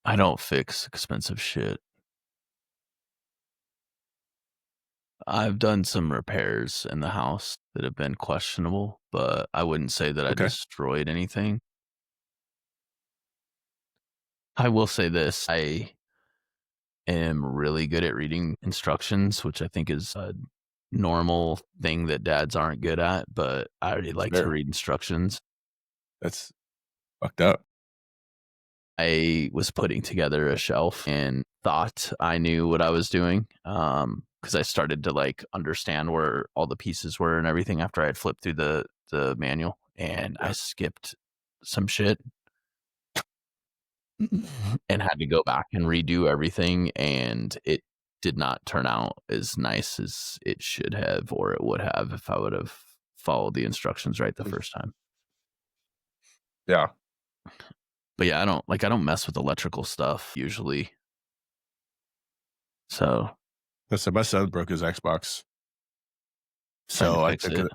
I don't fix expensive shit. I've done some repairs in the house that have been questionable, but I wouldn't say that I Okay. destroyed anything. I will say this, I am really good at reading instructions, which I think is a normal thing that dads aren't good at, but I already That's like to fair. read instructions. That's fucked up. I was putting together a shelf and thought I knew what I was doing, because I started to, like, understand where all the pieces were and everything after I had flipped through the manual, and I Yeah. skipped some shit and had to go back and redo everything, and it did not turn out as nice as it should have or it would have if I would have followed the instructions right the first time. Yeah. But yeah, I don't mess with electrical stuff usually. So Listen, my son broke his Xbox, trying to so I fix took it. it.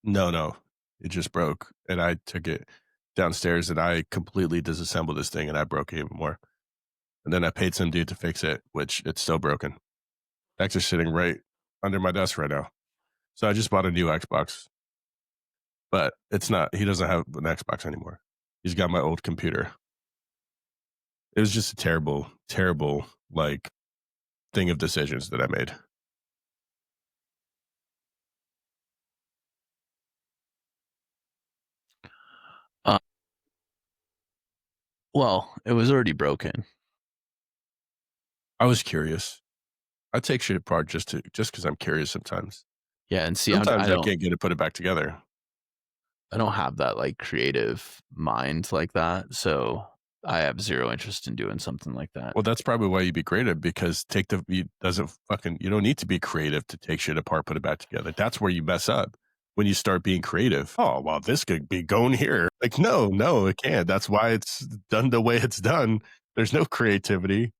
No, it just broke, and I took it downstairs, and I completely disassembled this thing, and I broke it even more. And then I paid some dude to fix it, which it's still broken. Actually sitting right under my desk right now. So I just bought a new Xbox, but it's not. He doesn't have an Xbox anymore. He's got my old computer. It was just a terrible, terrible like thing of decisions that I made. Uh, well, it was already broken. I was curious. I take shit apart just because I'm curious sometimes. Yeah, and see, Sometimes I can't get to put it back together. I don't have that, like, creative mind like that, so I have 0 interest in doing something like that. Well, that's probably why you be creative because take the you doesn't fucking you don't need to be creative to take shit apart, put it back together. That's where you mess up when you start being creative. Oh, well, this could be going here. Like, no, it can't. That's why it's done the way it's done. There's no creativity.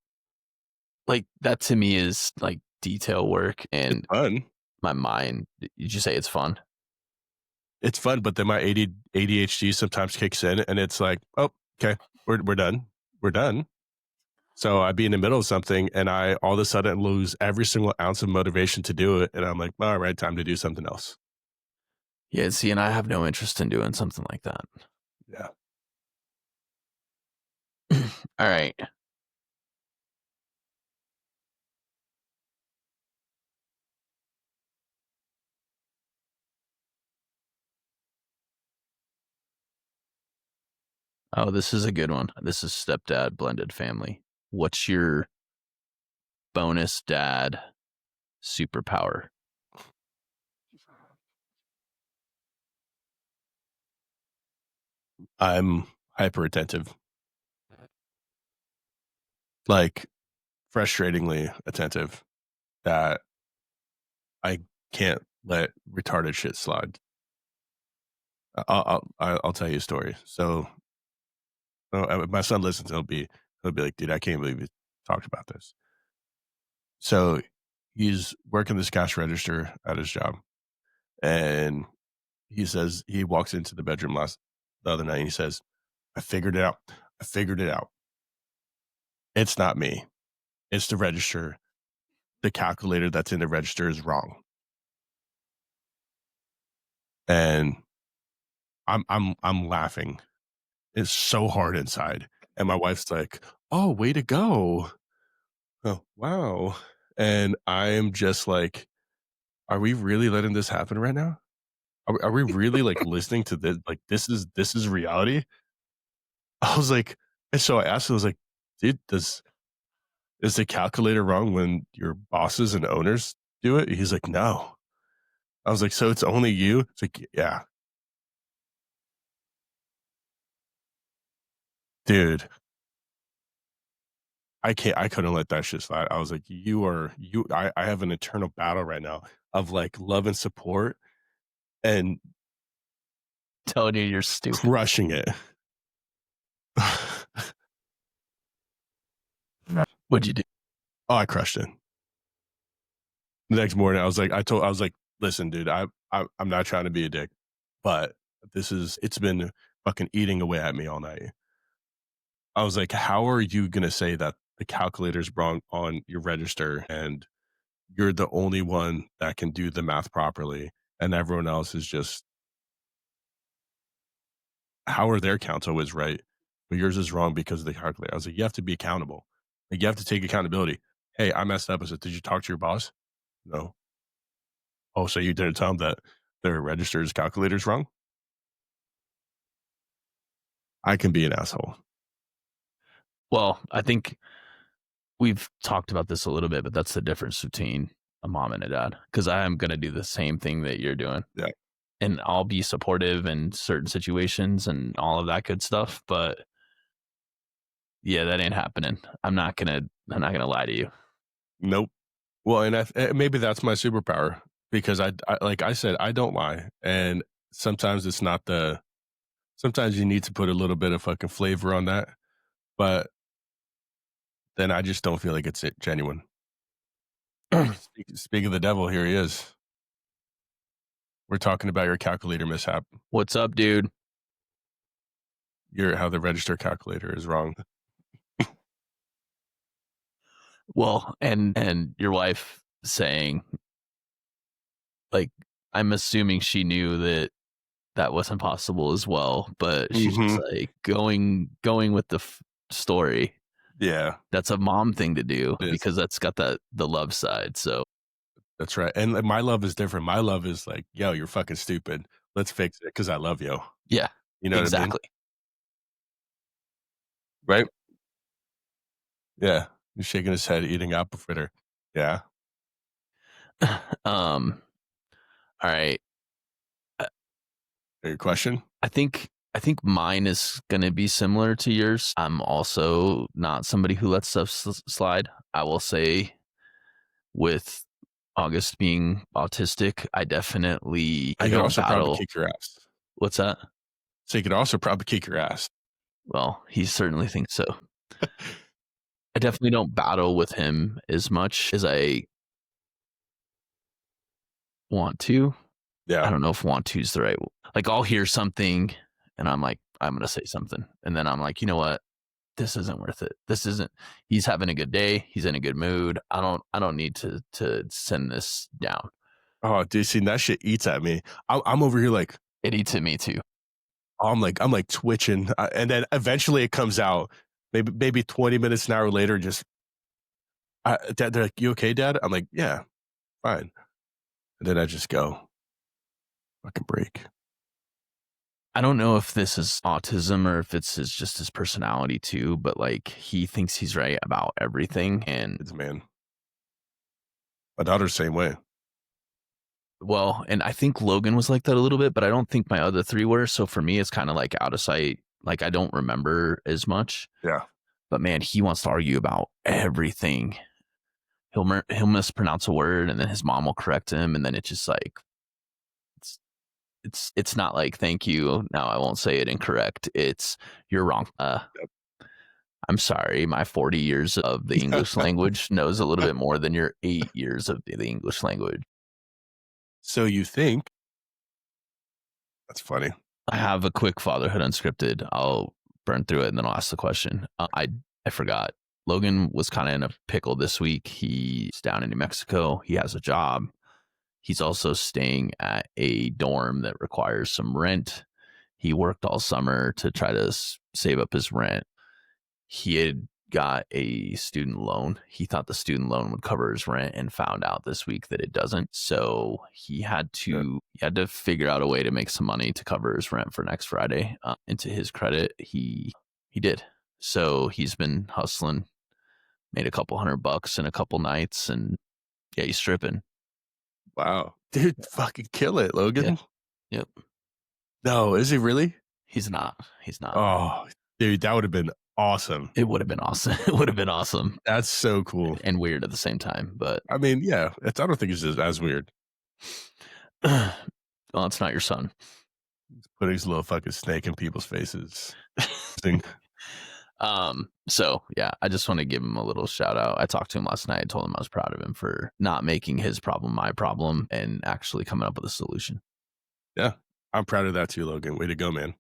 Like, that to me is, like, detail work, It's and fun. my mind did you say it's fun? It's fun, but then my ADHD sometimes kicks in and it's like, oh, okay, we're done. We're done. So I'd be in the middle of something and I all of a sudden lose every single ounce of motivation to do it. And I'm like, all right, time to do something else. Yeah, see, and I have no interest in doing something like that. Yeah. Alright. Oh, this is a good one. This is stepdad blended family. What's your bonus dad superpower? I'm hyper attentive, like frustratingly attentive that I can't let retarded shit slide. I'll tell you a story. So my son listens. He'll be like, dude, I can't believe we talked about this. So he's working this cash register at his job, and he says he walks into the bedroom the other night. And he says, "I figured it out. I figured it out. It's not me. It's the register. The calculator that's in the register is wrong." And I'm laughing. It's so hard inside, and my wife's like, "Oh, way to go! Oh, wow!" And I am just like, "Are we really letting this happen right now? Are we really like listening to this? Like this is reality?" I was like, and so I asked him, I was like, "Dude, does is the calculator wrong when your bosses and owners do it?" He's like, "No." I was like, "So it's only you?" It's like, "Yeah, dude, I couldn't let that shit slide." I was like, I have an internal battle right now of like love and support and Telling you you're stupid. crushing it. What'd you do? Oh, I crushed it. The next morning, I was like, "Listen, dude, I'm not trying to be a dick, but it's been fucking eating away at me all night." I was like, "How are you gonna say that the calculator's wrong on your register and you're the only one that can do the math properly, and everyone else is just how are their counts always right, but yours is wrong because of the calculator?" I was like, "You have to be accountable. Like, you have to take accountability. Hey, I messed up." I said, "Did you talk to your boss?" "No." "Oh, so you didn't tell them that their register's calculator's wrong?" I can be an asshole. Well, I think we've talked about this a little bit, but that's the difference between a mom and a dad. Because I am going to do the same thing that you're doing, Yeah. and I'll be supportive in certain situations and all of that good stuff. But yeah, that ain't happening. I'm not gonna lie to you. Nope. Well, and maybe that's my superpower because like I said, I don't lie, and sometimes it's not the sometimes you need to put a little bit of fucking flavor on that, but then I just don't feel like it's genuine. Speak of the devil, here he is. We're talking about your calculator mishap. What's up, dude? Your how the register calculator is wrong. Well, and your wife saying, like, I'm assuming she knew that that wasn't possible as well, but she's just Mhm. like going with the story. Yeah, That's a mom thing to do it is. because that's got that the love side. So That's right, and, like, my love is different. My love is like, "Yo, you're fucking stupid. Let's fix it because I love you." yeah, You know what I mean? exactly. Right? Yeah. He's shaking his head, eating apple fritter. Yeah. um, all right. I Your question? I think mine is going to be similar to yours. I'm also not somebody who lets stuff slide. I will say with August being autistic, I He could don't also probably battle. kick your ass. What's that? So he could also probably kick your ass. Well, he certainly thinks so. I definitely don't battle with him as much as I want to. I Yeah. don't know if want to is the right. Like I'll hear something and I'm like, I'm gonna say something, and then I'm like, you know what? This isn't worth it. This isn't. He's having a good day. He's in a good mood. I don't need to send this down. Oh, dude, see, that shit eats at me. I'm over here like, It eats at me too. I'm like twitching, and then eventually it comes out. Maybe 20 minutes, an hour later, just dad, they're like, "You okay, dad?" I'm like, "Yeah, fine." And then I just go, "Fucking break." I don't know if this is autism or if it's just his personality too, but like he thinks he's right about everything. And It's man. My daughter's the same way. well, and I think Logan was like that a little bit, but I don't think my other three were. So for me, it's kind of like out of sight. Like I don't remember as much, Yeah. but man, he wants to argue about everything. He'll mispronounce a word and then his mom will correct him. And then it's just like, it's, it's not like, thank you. Now I won't say it incorrect. It's you're wrong. I'm sorry, my 40 years of the English language knows a little bit more than your 8 years of the English language. So you think that's funny. I have a quick fatherhood unscripted. I'll burn through it and then I'll ask the question. I forgot. Logan was kind of in a pickle this week. He's down in New Mexico. He has a job. He's also staying at a dorm that requires some rent. He worked all summer to try to save up his rent. He had got a student loan. He thought the student loan would cover his rent and found out this week that it doesn't. So Yeah. he had to figure out a way to make some money to cover his rent for next Friday. And to his credit, he did. So he's been hustling, made a couple $100 in a couple nights, and yeah, he's stripping. Wow. Dude, fucking kill it, Yeah. Logan. Yep. No, is he really? He's not. He's not. Oh, dude, that would have been awesome. It would have been awesome. It would have been awesome That's so cool. and weird at the same time. But I mean, yeah, I don't think it's as weird. well, it's not your son. Putting his little fucking snake in people's faces. Thing. So yeah, I just want to give him a little shout out. I talked to him last night. I told him I was proud of him for not making his problem my problem and actually coming up with a solution. Yeah, I'm proud of that too, Logan. Way to go, man.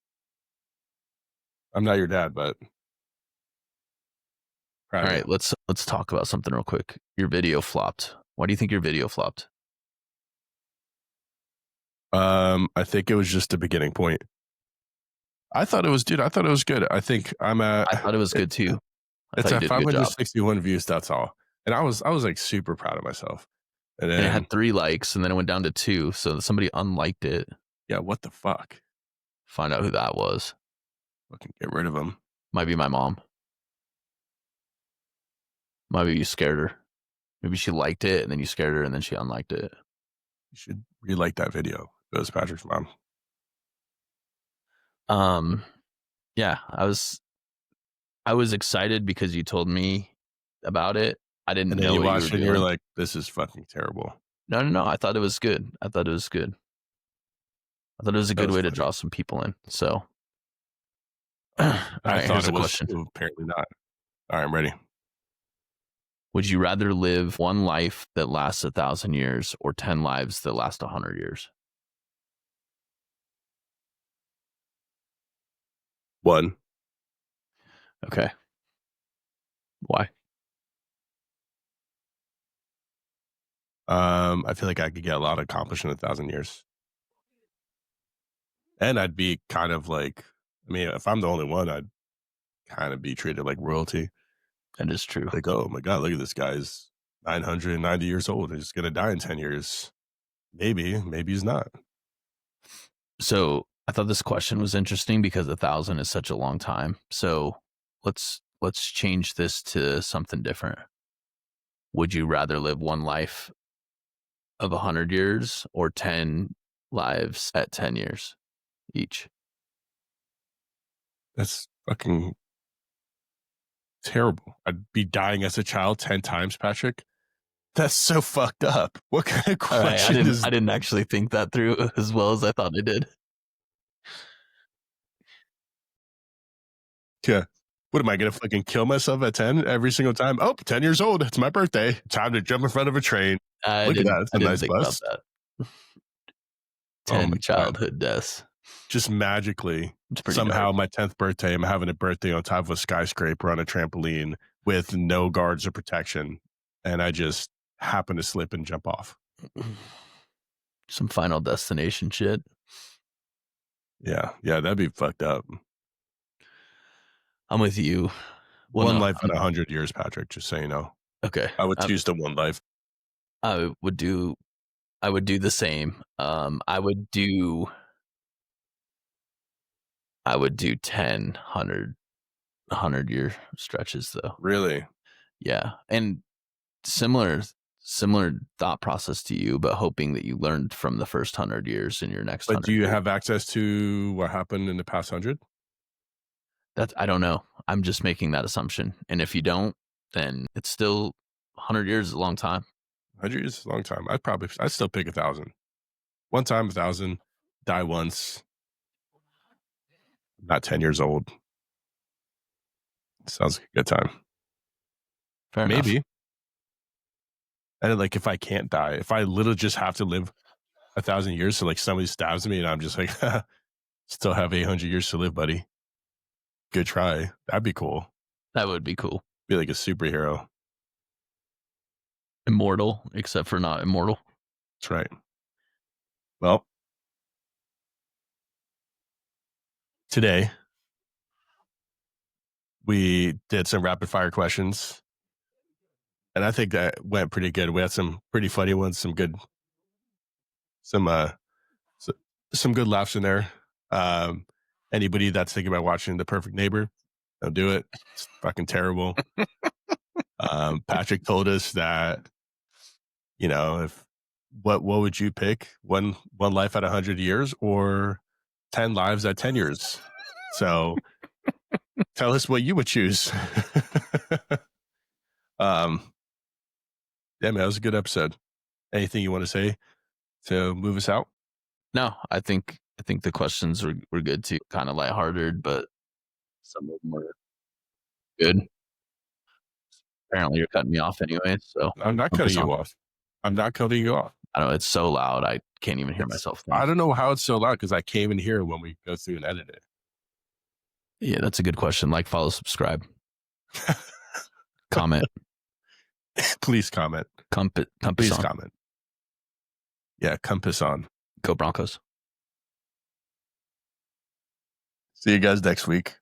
I'm not your dad, but Proud All of you. right, let's talk about something real quick. Your video flopped. Why do you think your video flopped? I think it was just a beginning point. I thought it was, dude. I thought it was good. I think I'm at. I thought it was good too. I It's thought you at did a good job. 561 views. That's all. And I was like super proud of myself. And And it then had 3 likes, and then it went down to 2. So somebody unliked it. yeah, what the fuck? Find out who that was. Fucking get rid of them. Might be my mom. Might be you scared her. Maybe she liked it, and then you scared her, and then she unliked it. You should re-like that video. It was Patrick's mom. Yeah, I was excited because you told me about it. I didn't And then know you what you were watched it and you're doing. like, this is fucking terrible. No. I thought it was good. I thought it was good. I thought it was a That good was way to funny. draw some people in. So, all I right, thought here's it a was question. apparently not. All right, I'm ready. Would you rather live one life that lasts 1,000 years or 10 lives that last 100 years? One. Okay. Why? I feel like I could get a lot accomplished in 1,000 years. And I'd be kind of like, I mean, if I'm the only one, I'd kind of be treated like royalty. That is true. Like, oh my God, look at this guy's 990 years old. He's going to die in 10 years. Maybe he's not. So I thought this question was interesting because 1,000 is such a long time. So let's change this to something different. Would you rather live one life of 100 years or 10 lives at 10 years each? That's fucking terrible. I'd be dying as a child 10 times, Patrick. That's so fucked up. What kind of All right, question is I didn't actually think that through as well as I thought I did. yeah. What am I going to fucking kill myself at 10 every single time? Oh, 10 years old. It's my birthday. Time to jump in front of a train. Look at that. It's I a didn't nice think bus. about that. Oh 10 my God. childhood deaths. Just magically, It's pretty somehow dark. my 10th birthday, I'm having a birthday on top of a skyscraper on a trampoline with no guards or protection. And I just happen to slip and jump off. Some Final Destination shit. Yeah. Yeah. That'd be fucked up. I'm with you. Well, One no, life in 100 years, Patrick, just so you know. okay. I would choose the one life. I would do the same. I would do 10 100 year stretches though. Really? Yeah. And similar thought process to you, but hoping that you learned from the first 100 years in your next But 100 do you years. have access to what happened in the past 100? That I don't know. I'm just making that assumption. And if you don't, then it's still 100 years is a long time. 100 years is a long time. I'd still pick 1,000. One time, 1,000. Die once. Not 10 years old. Sounds like a good time. Fair Maybe. enough. And like, if I can't die, if I literally just have to live 1,000 years, so like somebody stabs me and I'm just like, still have 800 years to live, buddy. Good try. That'd be cool. That would be cool. Be like a superhero. Immortal, except for not immortal. That's right. Well, today we did some rapid fire questions, and I think that went pretty good. We had some pretty funny ones, some good laughs in there. Anybody that's thinking about watching The Perfect Neighbor, don't do it. It's fucking terrible. Patrick told us that, you know, if what would you pick? One life at 100 years or 10 lives at 10 years? So tell us what you would choose. Yeah, man, that was a good episode. Anything you want to say to move us out? No, I think the questions were good too. Kind of lighthearted, but some of them were good. Apparently, you're cutting me off anyway, so I'm not cutting you off. I'm not cutting you off. I don't know. It's so loud, I can't even hear myself think. I don't know how it's so loud because I can't even hear it when we go through and edit it. Yeah, that's a good question. Like, follow, subscribe. Comment. Please comment. Compass Please on. comment. Yeah, compass on. Go Broncos. See you guys next week.